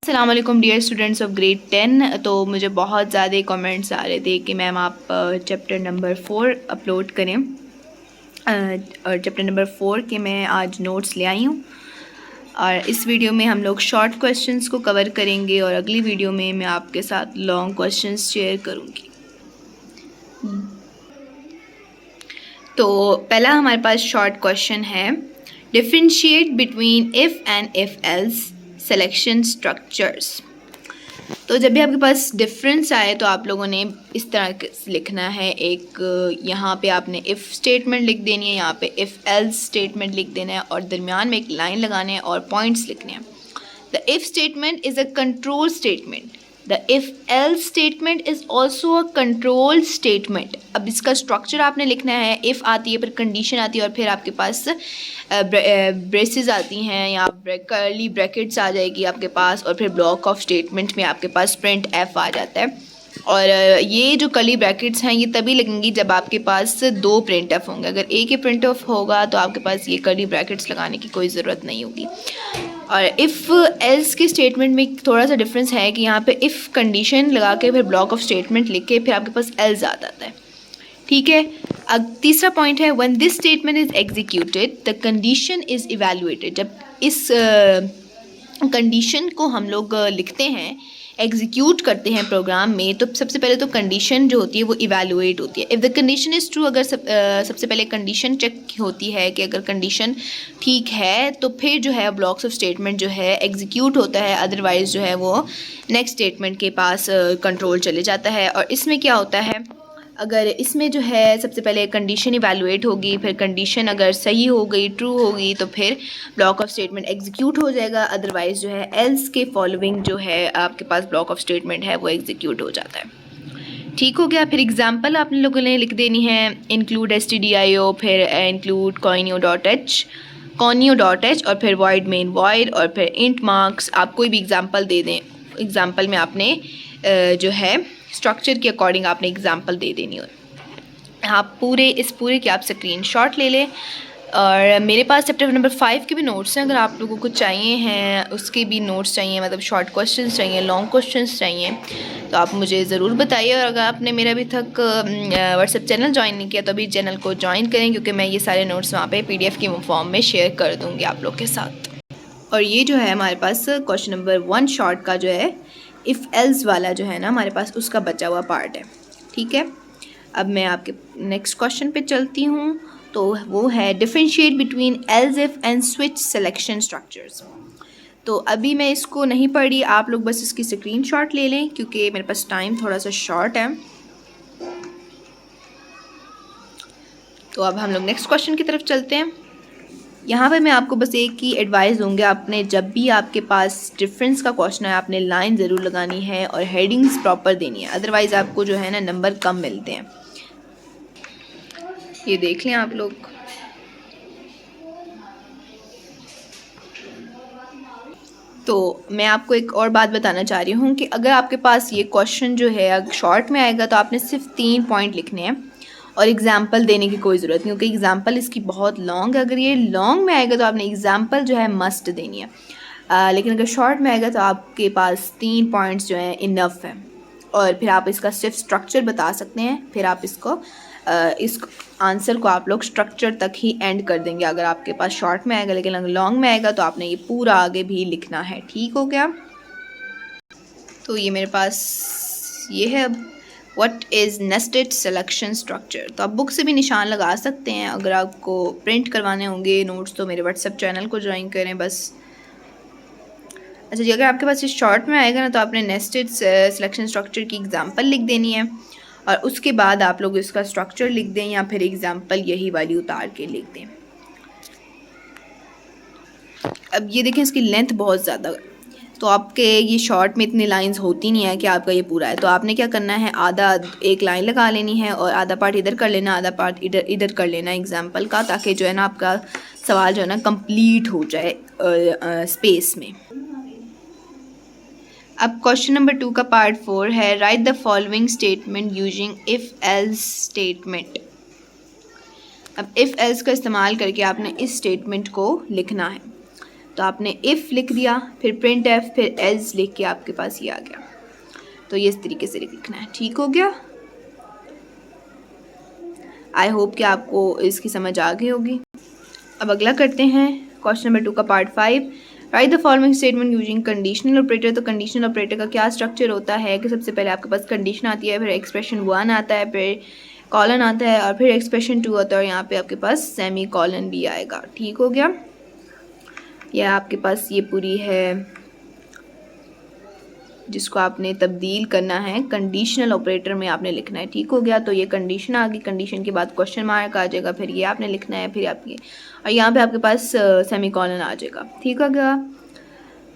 अस्सलाम वालेकुम dear students of grade 10। तो मुझे बहुत ज़्यादा कमेंट्स आ रहे थे कि मैम आप चैप्टर नंबर 4 अपलोड करें, और चैप्टर नंबर 4 के मैं आज नोट्स ले आई हूँ। और इस वीडियो में हम लोग शॉर्ट क्वेश्चंस को कवर करेंगे और अगली वीडियो में मैं आपके साथ लॉन्ग क्वेश्चंस शेयर करूँगी। तो पहला हमारे पास शॉर्ट क्वेश्चन है, differentiate between if and if else selection structures. तो जब भी आपके पास डिफरेंस आए तो आप लोगों ने इस तरह लिखना है। एक यहाँ पे आपने इफ़ स्टेटमेंट लिख देनी है, यहाँ पे इफ़ एल्स स्टेटमेंट लिख देना है और दरमियान में एक लाइन लगाने हैं और पॉइंट्स लिखने हैं। The if statement is a control statement. The if else statement is also a control statement. अब इसका स्ट्रक्चर आपने लिखना है। इफ़ आती है, फिर कंडीशन आती है और फिर आपके पास ब्रेसेस आती हैं या कर्ली ब्रैकेट्स आ जाएगी आपके पास, और फिर ब्लॉक ऑफ स्टेटमेंट में आपके पास प्रिंट एफ आ जाता है। और ये जो कर्ली ब्रैकेट्स हैं ये तभी लगेंगी जब आपके पास दो प्रिंट एफ होंगे। अगर एक ही प्रिंट एफ होगा तो आपके पास ये कर्ली ब्रैकेट्स लगाने की कोई ज़रूरत नहीं होगी। और इफ़ एल्स के स्टेटमेंट में थोड़ा सा डिफरेंस है कि यहाँ पे इफ़ कंडीशन लगा के फिर ब्लॉक ऑफ स्टेटमेंट लिख के फिर आपके पास एल्स आ जाता है। ठीक है। अब तीसरा पॉइंट है, when this statement is executed the condition is evaluated. जब इस कंडीशन को हम लोग लिखते हैं, एग्जीक्यूट करते हैं प्रोग्राम में, तो सबसे पहले तो कंडीशन जो होती है वो इवैल्यूएट होती है। If the condition is true, अगर सबसे पहले कंडीशन चेक होती है कि अगर कंडीशन ठीक है तो फिर जो है ब्लॉक्स ऑफ स्टेटमेंट जो है एग्जीक्यूट होता है, अदरवाइज़ जो है वो नेक्स्ट स्टेटमेंट के पास कंट्रोल चले जाता है। और इसमें क्या होता है, अगर इसमें जो है सबसे पहले कंडीशन इवैल्यूएट होगी, फिर कंडीशन अगर सही हो गई, ट्रू होगी, तो फिर ब्लॉक ऑफ स्टेटमेंट एग्जीक्यूट हो जाएगा। अदरवाइज़ जो है एल्स के फॉलोइंग जो है आपके पास ब्लॉक ऑफ स्टेटमेंट है वो एग्जीक्यूट हो जाता है। ठीक हो गया। फिर एग्जांपल आप लोगों ने लिख देनी है, इंक्लूड stdio, फिर इंक्लूड conio.h और फिर void main void और फिर int marks। आप कोई भी एग्जांपल दे दें। एग्जांपल में आपने जो है स्ट्रक्चर के अकॉर्डिंग आपने एग्जांपल दे देनी हो। आप इस पूरे की आप स्क्रीनशॉट ले लें। और मेरे पास चैप्टर नंबर 5 के भी नोट्स हैं, अगर आप लोगों को चाहिए हैं उसके भी नोट्स चाहिए, मतलब शॉर्ट क्वेश्चंस चाहिए, लॉन्ग क्वेश्चंस चाहिए, तो आप मुझे ज़रूर बताइए। और अगर आपने मेरा अभी तक व्हाट्सएप चैनल ज्वाइन नहीं किया तो अभी चैनल को ज्वाइन करें, क्योंकि मैं ये सारे नोट्स वहाँ पे PDF की फॉर्म में शेयर कर दूँगी आप लोग के साथ। और ये जो है हमारे पास क्वेश्चन नंबर 1 शॉर्ट का जो है इफ़ एल्स वाला जो है ना हमारे पास, उसका बचा हुआ पार्ट है। ठीक है। अब मैं आपके नेक्स्ट क्वेश्चन पे चलती हूँ। तो वो है, differentiate between else if and switch selection structures. तो अभी मैं इसको नहीं पढ़ी, आप लोग बस इसकी स्क्रीनशॉट ले लें क्योंकि मेरे पास टाइम थोड़ा सा शॉर्ट है। तो अब हम लोग नेक्स्ट क्वेश्चन की तरफ चलते हैं। यहाँ पे मैं आपको बस एक ही एडवाइस दूँगी, आपने जब भी आपके पास डिफरेंस का क्वेश्चन है आपने लाइन ज़रूर लगानी है और हेडिंग्स प्रॉपर देनी है, अदरवाइज़ आपको जो है ना नंबर कम मिलते हैं। ये देख लें आप लोग। तो मैं आपको एक और बात बताना चाह रही हूँ कि अगर आपके पास ये क्वेश्चन जो है शॉर्ट में आएगा तो आपने सिर्फ 3 पॉइंट लिखने हैं और एग्जाम्पल देने की कोई ज़रूरत नहीं, क्योंकि एग्जाम्पल इसकी बहुत लॉन्ग है। अगर ये लॉन्ग में आएगा तो आपने एग्जाम्पल जो है मस्ट देनी है, लेकिन अगर शॉर्ट में आएगा तो आपके पास 3 पॉइंट्स जो हैं इनफ है। और फिर आप इसका सिर्फ स्ट्रक्चर बता सकते हैं, फिर आप इस आंसर को आप लोग स्ट्रक्चर तक ही एंड कर देंगे अगर आपके पास शॉर्ट में आएगा। लेकिन अगर लॉन्ग में आएगा तो आपने ये पूरा आगे भी लिखना है। ठीक हो गया। तो ये मेरे पास ये है, what is nested selection structure. तो आप बुक से भी निशान लगा सकते हैं। अगर आपको प्रिंट करवाने होंगे नोट्स तो मेरे व्हाट्सएप चैनल को ज्वाइन करें बस। अच्छा जी, अगर आपके पास ये शॉर्ट में आएगा ना तो आपने नेस्टेड सिलेक्शन स्ट्रक्चर की एग्जांपल लिख देनी है और उसके बाद आप लोग इसका स्ट्रक्चर लिख दें या फिर एग्जांपल यही वाली उतार के लिख दें। अब ये देखें इसकी लेंथ बहुत ज़्यादा, तो आपके ये शॉर्ट में इतनी लाइंस होती नहीं है कि आपका ये पूरा है। तो आपने क्या करना है, आधा एक लाइन लगा लेनी है और आधा पार्ट इधर कर लेना, आधा पार्ट इधर कर लेना एग्जांपल का, ताकि जो है ना आपका सवाल जो है ना कंप्लीट हो जाए स्पेस में। अब क्वेश्चन नंबर 2 का पार्ट 4 है, right the following statement using if else statement. अब इफ़ एल्स का इस्तेमाल करके आपने इस स्टेटमेंट को लिखना है। तो आपने इफ़ लिख दिया, फिर प्रिंट एफ, फिर एल्स लिख के आपके पास ये आ गया। तो ये इस तरीके से लिखना है। ठीक हो गया। आई होप कि आपको इसकी समझ आ गई होगी। अब अगला करते हैं क्वेश्चन नंबर 2 का part 5। Right the following statement using conditional operator. तो कंडीशनल ऑपरेटर का क्या स्ट्रक्चर होता है कि सबसे पहले आपके पास कंडीशन आती है, फिर एक्सप्रेशन 1 आता है, फिर कॉलन आता है और फिर एक्सप्रेशन 2 आता है और यहाँ पे आपके पास सेमी कॉलन भी आएगा। ठीक हो गया। यह आपके पास ये पूरी है जिसको आपने तब्दील करना है कंडीशनल ऑपरेटर में आपने लिखना है। ठीक हो गया। तो ये कंडीशन आ गई, कंडीशन के बाद क्वेश्चन मार्क आ जाएगा, फिर ये आपने लिखना है, फिर आपके और यहाँ पे आपके पास सेमी कॉलन आ जाएगा। ठीक हो गया।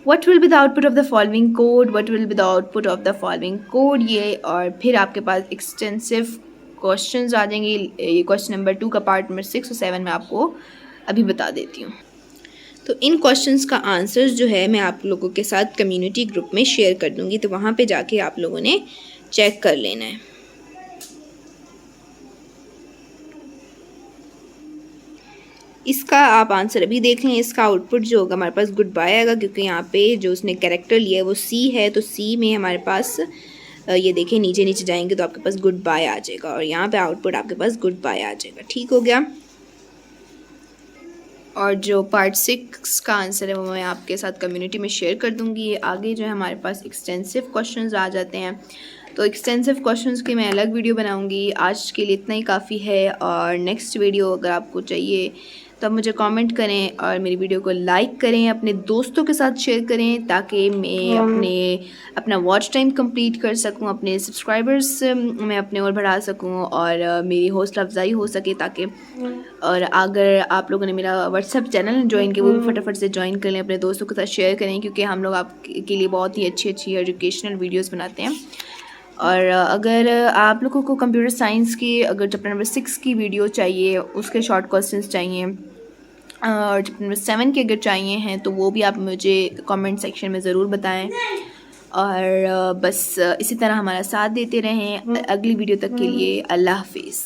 What will be the output of the following code, what will be the output of the following code, ये और फिर आपके पास एक्सटेंसिव क्वेश्चन आ जाएंगे। ये क्वेश्चन नंबर 2 का पार्ट नंबर 6 और 7 में आपको अभी बता देती हूँ। तो इन क्वेश्चंस का आंसर्स जो है मैं आप लोगों के साथ कम्युनिटी ग्रुप में शेयर कर दूंगी, तो वहाँ पे जाके आप लोगों ने चेक कर लेना है। इसका आप आंसर अभी देख लें। इसका आउटपुट जो होगा हमारे पास गुड बाय आएगा, क्योंकि यहाँ पे जो उसने कैरेक्टर लिया है वो सी है, तो सी में हमारे पास ये देखें नीचे नीचे जाएंगे तो आपके पास गुड बाय आ जाएगा और यहाँ पे आउटपुट आपके पास गुड बाय आ जाएगा। ठीक हो गया। और जो पार्ट 6 का आंसर है वो मैं आपके साथ कम्युनिटी में शेयर कर दूंगी। आगे जो है हमारे पास एक्सटेंसिव क्वेश्चंस आ जाते हैं, तो एक्सटेंसिव क्वेश्चंस की मैं अलग वीडियो बनाऊंगी। आज के लिए इतना ही काफ़ी है, और नेक्स्ट वीडियो अगर आपको चाहिए तो आप मुझे कमेंट करें और मेरी वीडियो को लाइक करें, अपने दोस्तों के साथ शेयर करें ताकि मैं अपना वॉच टाइम कंप्लीट कर सकूं, अपने सब्सक्राइबर्स मैं अपने और बढ़ा सकूं और मेरी हौसला अफजाई हो सके ताकि। और अगर आप लोगों ने मेरा व्हाट्सएप चैनल ज्वाइन किया वो भी फटाफट से ज्वाइन कर लें, अपने दोस्तों के साथ शेयर करें, क्योंकि हम लोग आपके लिए बहुत ही अच्छी अच्छी एजुकेशनल वीडियोज़ बनाते हैं। और अगर आप लोगों को कंप्यूटर साइंस की अगर चैप्टर नंबर 6 की वीडियो चाहिए, उसके शॉर्ट क्वेश्चंस चाहिए और चैप्टर नंबर 7 के अगर चाहिए हैं तो वो भी आप मुझे कमेंट सेक्शन में ज़रूर बताएं। और बस इसी तरह हमारा साथ देते रहें। अगली वीडियो तक के लिए अल्लाह हाफिज़।